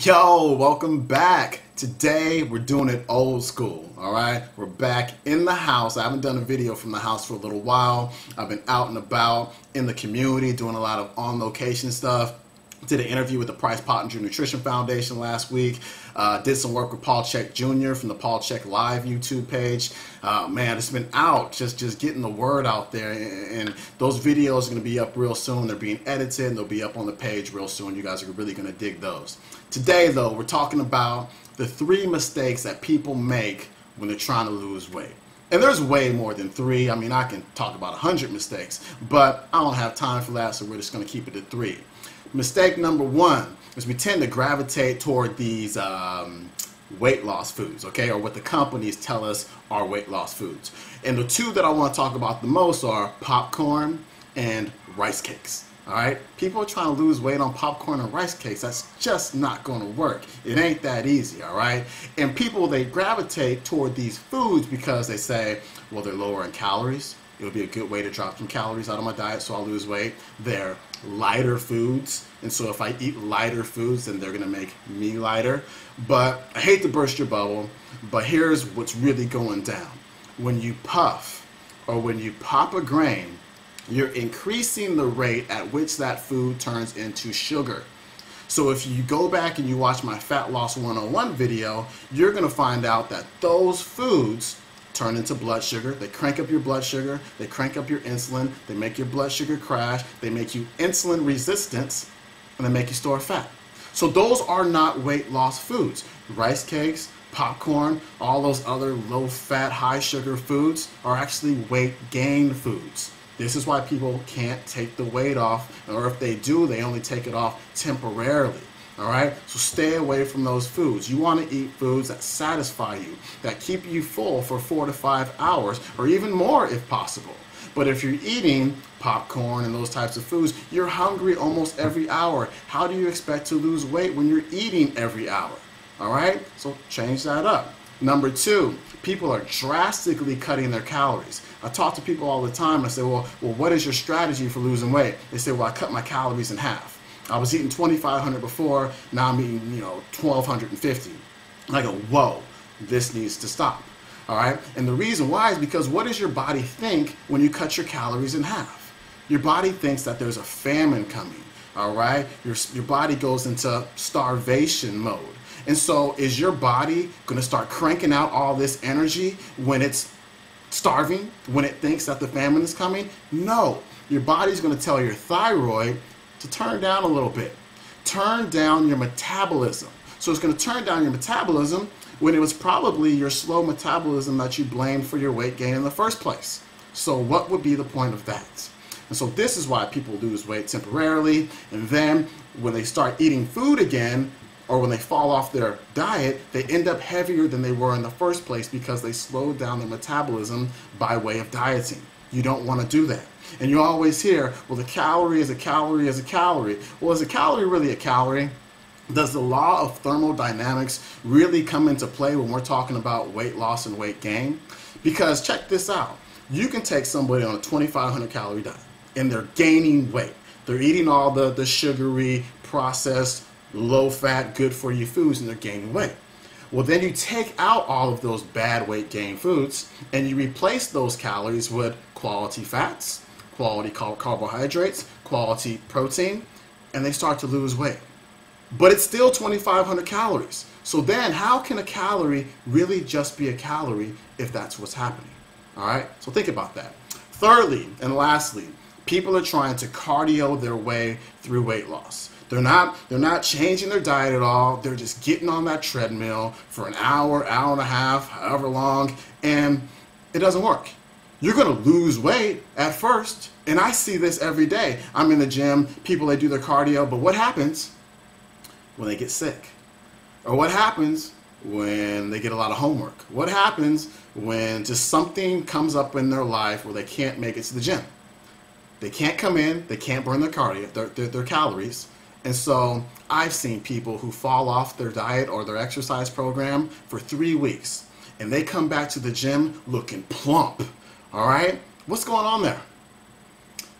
Yo, welcome back. Today we're doing it old school, all right? We're back in the house. I haven't done a video from the house for a little while. I've been out and about in the community doing a lot of on location stuff. Did an interview with the Price Pottinger Nutrition Foundation last week. Did some work with Paul Chek Jr. from the Paul Chek Live YouTube page. Man, it's been out, just getting the word out there. And those videos are going to be up real soon. They're being edited and they'll be up on the page real soon. You guys are really going to dig those. Today, though, we're talking about the 3 mistakes that people make when they're trying to lose weight. And there's way more than 3. I mean, I can talk about 100 mistakes, but I don't have time for that, so we're just going to keep it at 3. Mistake number 1 is we tend to gravitate toward these weight loss foods, okay, or what the companies tell us are weight loss foods. And the 2 that I want to talk about the most are popcorn and rice cakes. All right, people are trying to lose weight on popcorn and rice cakes. That's just not going to work. It ain't that easy, all right? And people, they gravitate toward these foods because they say, well, they're lower in calories. It'll be a good way to drop some calories out of my diet so I'll lose weight. They're lighter foods, and so if I eat lighter foods, then they're gonna make me lighter. But I hate to burst your bubble, but here's what's really going down. When you puff or when you pop a grain, you're increasing the rate at which that food turns into sugar. So if you go back and you watch my Fat Loss 101 video, you're gonna find out that those foods turn into blood sugar. They crank up your blood sugar, they crank up your insulin, they make your blood sugar crash, they make you insulin resistant, and they make you store fat. So those are not weight loss foods. Rice cakes, popcorn, all those other low fat, high sugar foods are actually weight gain foods. This is why people can't take the weight off, or if they do, they only take it off temporarily. All right, so stay away from those foods. You want to eat foods that satisfy you, that keep you full for 4 to 5 hours, or even more if possible. But if you're eating popcorn and those types of foods, you're hungry almost every hour. How do you expect to lose weight when you're eating every hour? All right, so change that up. Number 2, people are drastically cutting their calories. I talk to people all the time and I say, well, what is your strategy for losing weight? They say, well, I cut my calories in half. I was eating 2,500 before, now I'm eating, 1,250. And I go, whoa, this needs to stop. All right? And the reason why is because what does your body think when you cut your calories in half? Your body thinks that there's a famine coming. All right? Your body goes into starvation mode. And so is your body going to start cranking out all this energy when it's starving, when it thinks that the famine is coming? No. Your body's going to tell your thyroid to turn down a little bit. Turn down your metabolism. So it's going to turn down your metabolism when it was probably your slow metabolism that you blamed for your weight gain in the first place. So what would be the point of that? And so this is why people lose weight temporarily, and then when they start eating food again, or when they fall off their diet, they end up heavier than they were in the first place because they slowed down their metabolism by way of dieting. You don't want to do that. And you always hear, well, the calorie is a calorie is a calorie. Well, is a calorie really a calorie? Does the law of thermodynamics really come into play when we're talking about weight loss and weight gain? Because check this out. You can take somebody on a 2,500 calorie diet and they're gaining weight. They're eating all the sugary, processed, low-fat, good-for-you foods, and they're gaining weight. Well, then you take out all of those bad weight gain foods and you replace those calories with quality fats, quality carbohydrates, quality protein, and they start to lose weight. But it's still 2,500 calories. So then how can a calorie really just be a calorie if that's what's happening? All right, so think about that. Thirdly and lastly, people are trying to cardio their way through weight loss. They're not changing their diet at all. They're just getting on that treadmill for an hour, hour and a half, however long, and it doesn't work. You're going to lose weight at first, and I see this every day. I'm in the gym, people, they do their cardio, but what happens when they get sick? Or what happens when they get a lot of homework? What happens when just something comes up in their life where they can't make it to the gym? They can't come in, they can't burn their cardio, their calories. And so I've seen people who fall off their diet or their exercise program for 3 weeks, and they come back to the gym looking plump. All right? What's going on there?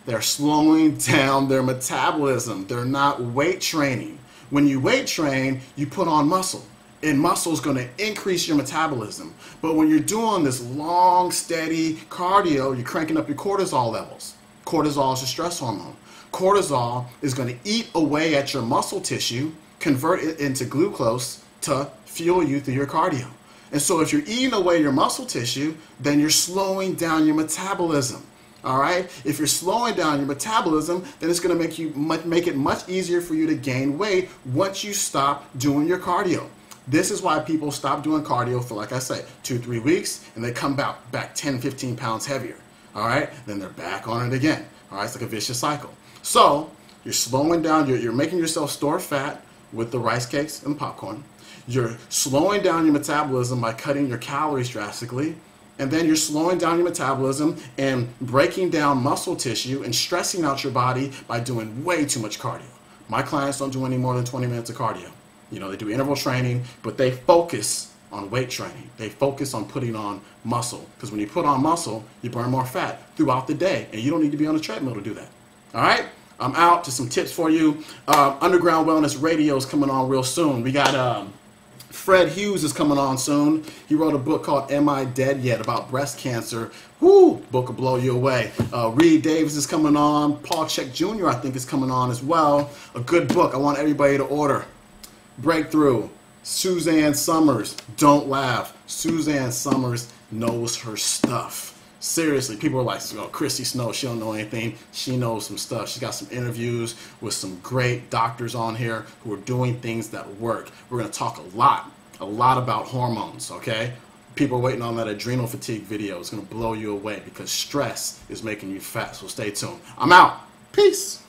They're slowing down their metabolism. They're not weight training. When you weight train, you put on muscle. And muscle is going to increase your metabolism. But when you're doing this long, steady cardio, you're cranking up your cortisol levels. Cortisol is a stress hormone. Cortisol is going to eat away at your muscle tissue, convert it into glucose to fuel you through your cardio. And so if you're eating away your muscle tissue, then you're slowing down your metabolism. All right? If you're slowing down your metabolism, then it's going to make it much easier for you to gain weight once you stop doing your cardio. This is why people stop doing cardio for, like I say, 2-3 weeks, and they come back 10, 15 pounds heavier. All right? Then they're back on it again. All right? It's like a vicious cycle. So you're slowing down, you're making yourself store fat with the rice cakes and the popcorn. You're slowing down your metabolism by cutting your calories drastically. And then you're slowing down your metabolism and breaking down muscle tissue and stressing out your body by doing way too much cardio. My clients don't do any more than 20 minutes of cardio. You know, they do interval training, but they focus on weight training. They focus on putting on muscle. Because when you put on muscle, you burn more fat throughout the day. And you don't need to be on a treadmill to do that. All right? I'm out. Just some tips for you. Underground Wellness Radio is coming on real soon. We got Fred Hughes is coming on soon. He wrote a book called Am I Dead Yet? About breast cancer. Woo! Book will blow you away. Reed Davis is coming on. Paul Check Jr. I think is coming on as well. A good book. I want everybody to order. Breakthrough. Suzanne Summers. Don't laugh. Suzanne Summers knows her stuff. Seriously, people are like, oh, Chrissy Snow, she don't know anything. She knows some stuff. She's got some interviews with some great doctors on here who are doing things that work. We're going to talk a lot about hormones, okay? People are waiting on that adrenal fatigue video. It's going to blow you away because stress is making you fat, so stay tuned. I'm out. Peace.